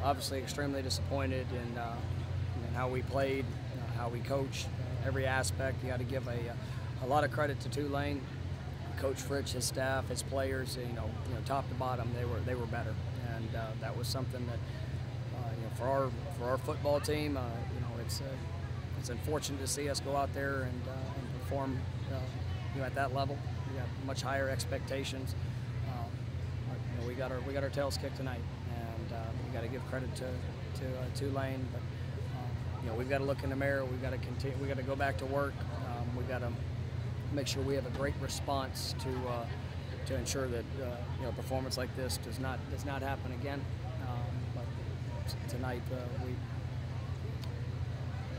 obviously extremely disappointed in how we played, how we coached, every aspect. You got to give a lot of credit to Tulane, Coach Fritz, his staff, his players. Top to bottom, they were better, and that was something that for our football team, it's unfortunate to see us go out there and perform at that level. We got much higher expectations. We got our tails kicked tonight, and we got to give credit to Tulane. But we've got to look in the mirror. We've got to continue. We got to go back to work. We got to make sure we have a great response to ensure that performance like this does not happen again. But tonight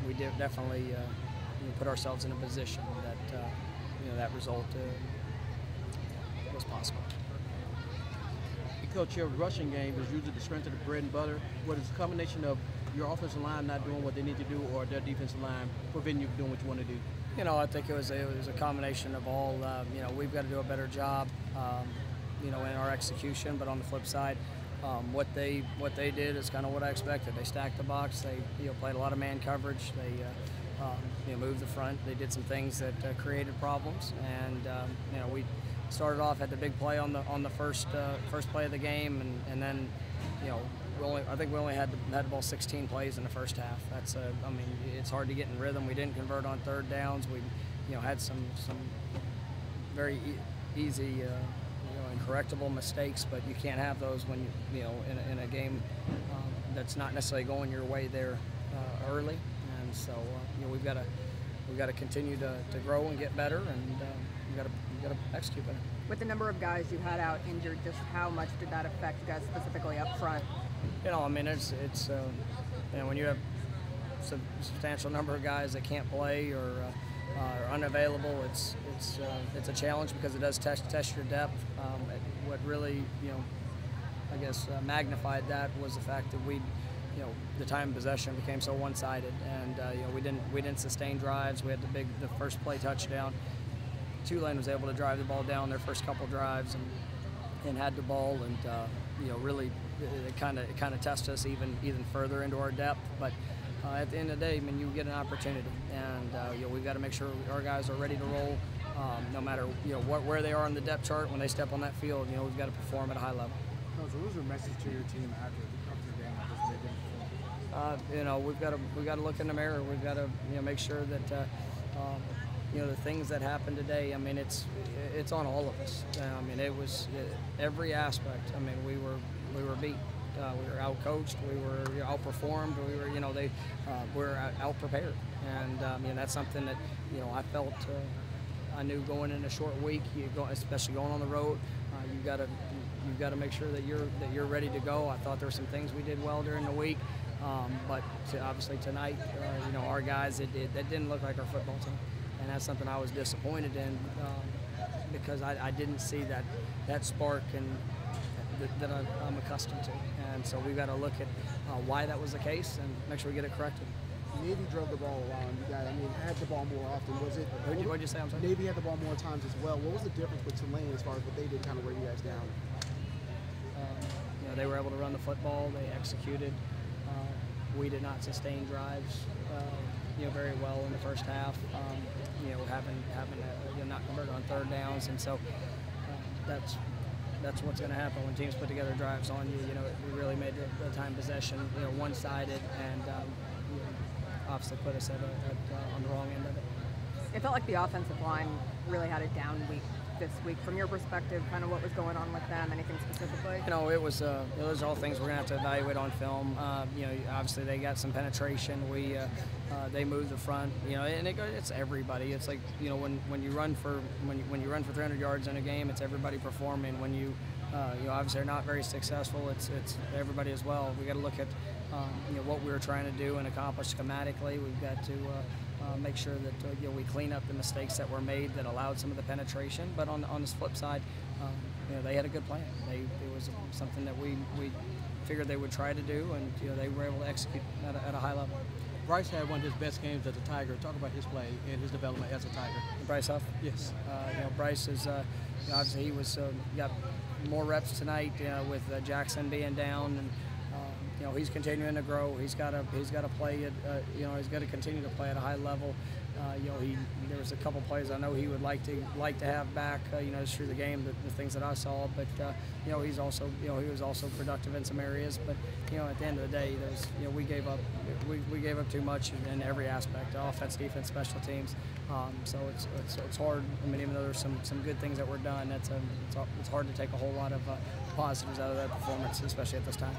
we did definitely put ourselves in a position that that result was possible. Coach, your rushing game is usually the strength of the bread and butter. What is a combination of your offensive line not doing what they need to do, or their defensive line preventing you from doing what you want to do? I think it was a combination of all. We've got to do a better job, in our execution. But on the flip side, what they did is kind of what I expected. They stacked the box. They played a lot of man coverage. They moved the front. They did some things that created problems, and we started off, had the big play on the first play of the game, and then I think we only had the ball 16 plays in the first half. That's it's hard to get in rhythm. We didn't convert on third downs. We had some very easy incorrectable mistakes, but you can't have those when in a game that's not necessarily going your way there early. And so we've got to continue to grow and get better, and we've got to execute better. With the number of guys you had out injured, just how much did that affect you guys specifically up front? It's when you have a substantial number of guys that can't play or are unavailable, it's a challenge because it does test your depth. What really I guess magnified that was the fact that the time of possession became so one-sided, and we didn't sustain drives. We had the first play touchdown. Tulane was able to drive the ball down their first couple drives and had the ball, and really it kind of tested us even further into our depth. But at the end of the day, you get an opportunity, and we've got to make sure our guys are ready to roll, no matter where they are on the depth chart. When they step on that field, we've got to perform at a high level. So what was your message to your team after the game like this? We've got to look in the mirror. We've got to make sure that the things that happened today. It's on all of us. It was every aspect. We were beat. We were outcoached. We were outperformed. We were out prepared, and that's something that I felt. I knew going in a short week, especially going on the road, you've got to make sure that you're ready to go. I thought there were some things we did well during the week, but obviously tonight, our guys, that didn't look like our football team, and that's something I was disappointed in because I didn't see that spark and that I'm accustomed to, and so we've got to look at why that was the case and make sure we get it corrected. Navy drove the ball around. You guys, had the ball more often. Was it? What'd you say? I'm sorry. Navy had the ball more times as well. What was the difference with Tulane as far as what they did, kind of weigh you guys down? They were able to run the football. They executed. We did not sustain drives, very well in the first half. Having not converted on third downs, and so that's what's going to happen when teams put together drives on you. We really made the time possession one-sided, and obviously put us on the wrong end of it. It felt like the offensive line really had a down week this week. From your perspective, kind of what was going on with them? Anything specifically? It was those are all things we're going to have to evaluate on film. Obviously they got some penetration. They moved the front. And it's everybody. It's like when you run for 300 yards in a game, it's everybody performing. When you obviously are not very successful, it's everybody as well. We got to look at what we were trying to do and accomplish schematically. We've got to make sure that we clean up the mistakes that were made that allowed some of the penetration. But on the flip side, they had a good plan. It was something that we figured they would try to do, and they were able to execute at a high level. Bryce had one of his best games as a Tiger. Talk about his play and his development as a Tiger. Bryce Huff? Yes. Bryce is obviously he was got more reps tonight with Jackson being down, and he's continuing to grow. He's got to play at he's got to continue to play at a high level. There was a couple plays I know he would like to have back. Just through the game, the things that I saw. But he was also productive in some areas. But at the end of the day, we gave up too much in every aspect: offense, defense, special teams. So it's hard. I mean, even though there's some good things that were done, it's hard to take a whole lot of positives out of that performance, especially at this time.